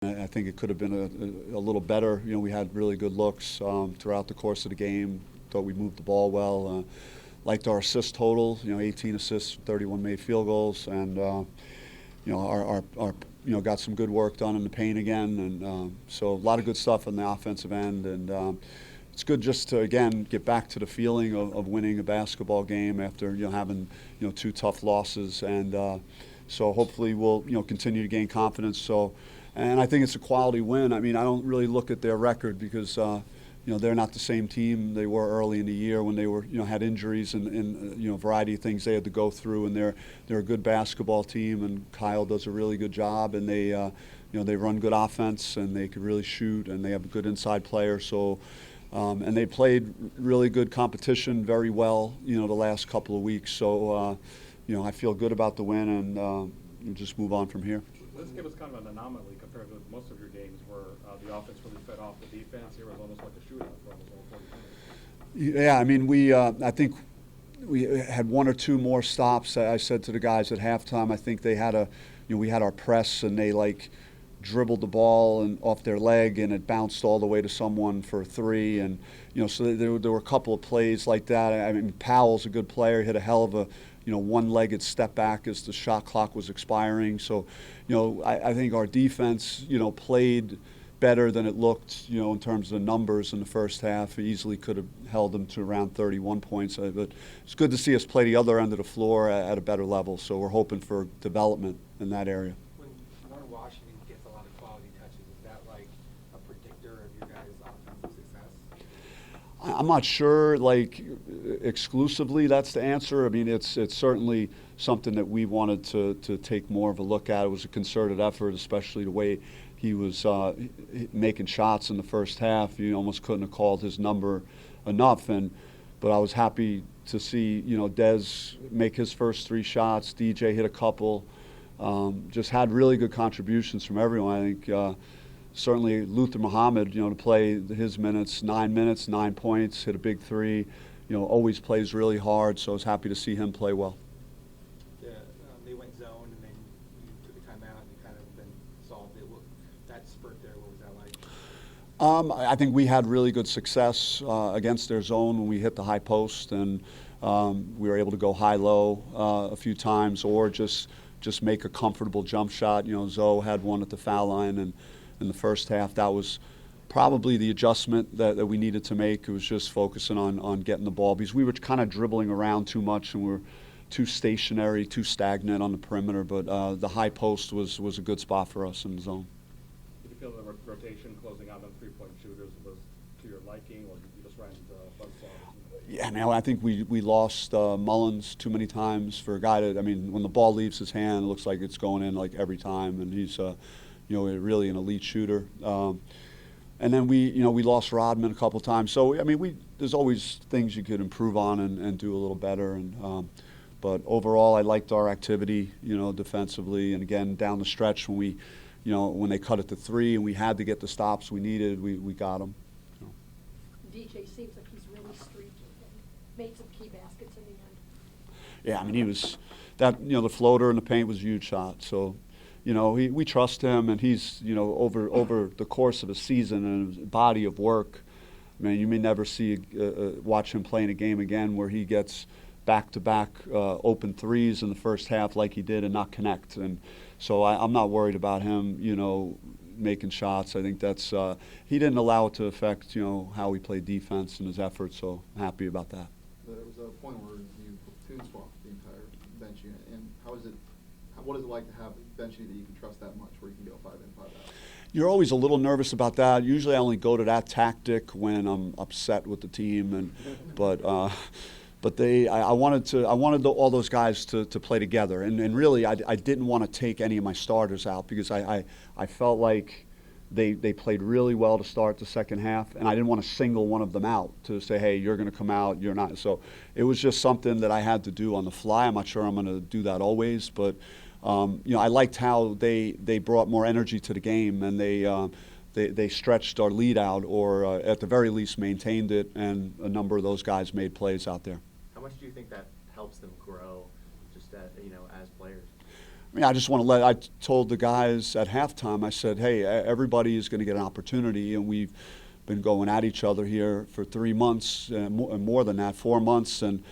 I think it could have been a little better. You know, we had really good looks throughout the course of the game. Thought we moved the ball well. Liked our assist total. You know, 18 assists, 31 made field goals, and you know, our got some good work done in the paint again, and so a lot of good stuff on the offensive end, and it's good just to again get back to the feeling of winning a basketball game after having two tough losses, and so hopefully we'll continue to gain confidence. So, and I think it's a quality win. I mean, I don't really look at their record because they're not the same team they were early in the year when they were had injuries and a variety of things they had to go through, and they're a good basketball team, and Kyle does a really good job, and they they run good offense, and they could really shoot, and they have a good inside player. So and they played really good competition very well the last couple of weeks. So I feel good about the win, and just move on from here. This game was kind of an anomaly compared to most of your games where the offense really fed off the defense. Here was almost like a shootout for almost all 40 minutes. Yeah, I mean, I think we had one or two more stops. I said to the guys at halftime, I think they had we had our press, and they dribbled the ball and off their leg, and it bounced all the way to someone for a three, and so there were a couple of plays like that. I mean, Powell's a good player, hit a hell of a one-legged step back as the shot clock was expiring. So, I think our defense, played better than it looked, in terms of the numbers in the first half. We easily could have held them to around 31 points. But it's good to see us play the other end of the floor at a better level. So we're hoping for development in that area. When Warren Washington gets a lot of quality touches, is that like a predictor of your guys' offensive success? I'm not sure, exclusively that's the answer. I mean, it's certainly something that we wanted to take more of a look at. It was a concerted effort, especially the way he was making shots in the first half. You almost couldn't have called his number enough. But I was happy to see, Dez make his first three shots. DJ hit a couple. Just had really good contributions from everyone. I think certainly Luther Muhammad, to play his minutes, 9 points, hit a big three, always plays really hard. So I was happy to see him play well. Yeah, they went zone, and then you took a timeout, and you kind of then solved it. That spurt there, what was that like? I think we had really good success against their zone when we hit the high post, and we were able to go high-low a few times, or just make a comfortable jump shot. Zoe had one at the foul line, and in the first half, that was probably the adjustment that we needed to make. It was just focusing on getting the ball, because we were kind of dribbling around too much, and we were too stationary, too stagnant on the perimeter. But the high post was a good spot for us in the zone. Did you feel the rotation closing out on three-point shooters was to your liking, or did you just ran into buzzsaw? Yeah, man, I think we lost Mullins too many times for a guy when the ball leaves his hand, it looks like it's going in every time, and he's really an elite shooter. And then we lost Rodman a couple times. So, there's always things you could improve on and do a little better. And but overall, I liked our activity, defensively. And again, down the stretch when when they cut it to three and we had to get the stops we needed, we got them. DJ seems like he's really streaky and made some key baskets in the end. Yeah, he was the floater in the paint was a huge shot. So, we trust him, and he's, over the course of a season and his body of work, you may never watch him play in a game again where he gets back-to-back open threes in the first half like he did and not connect. And so I'm not worried about him, making shots. I think that's he didn't allow it to affect, how he played defense and his efforts, so I'm happy about that. There was a point where you platoon swapped the entire bench unit, and what is it like to have a bench unit that you can trust that much, where you can go 5 in, 5 out? You're always a little nervous about that. Usually I only go to that tactic when I'm upset with the team, but I wanted all those guys to play together, and really I didn't want to take any of my starters out, because I felt like they played really well to start the second half, and I didn't want to single one of them out to say, hey, you're going to come out, you're not. So it was just something that I had to do on the fly. I'm not sure I'm going to do that always, but I liked how they brought more energy to the game, and they stretched our lead out, or at the very least maintained it, and a number of those guys made plays out there. How much do you think that helps them grow, just as players? mean, I told the guys at halftime, I said, hey, everybody is going to get an opportunity, and we've been going at each other here for 3 months, and more than that, 4 months, and,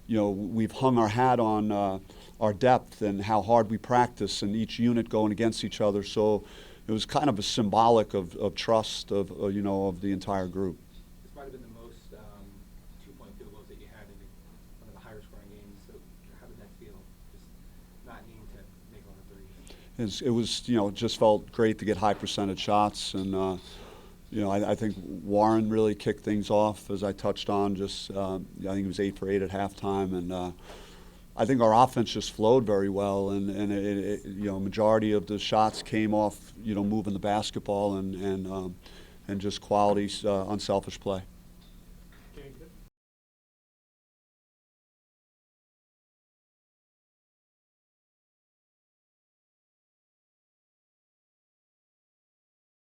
we've hung our hat on our depth and how hard we practice, and each unit going against each other. So it was kind of a symbolic of trust of the entire group. This might have been the most two-point field goals that you had in one of the higher scoring games. So how did that feel? Just not needing to make a lot of threes. It was, it just felt great to get high percentage shots, and I think Warren really kicked things off, as I touched on. I think he was 8 for 8 at halftime, and I think our offense just flowed very well, and majority of the shots came off, moving the basketball and just quality, unselfish play.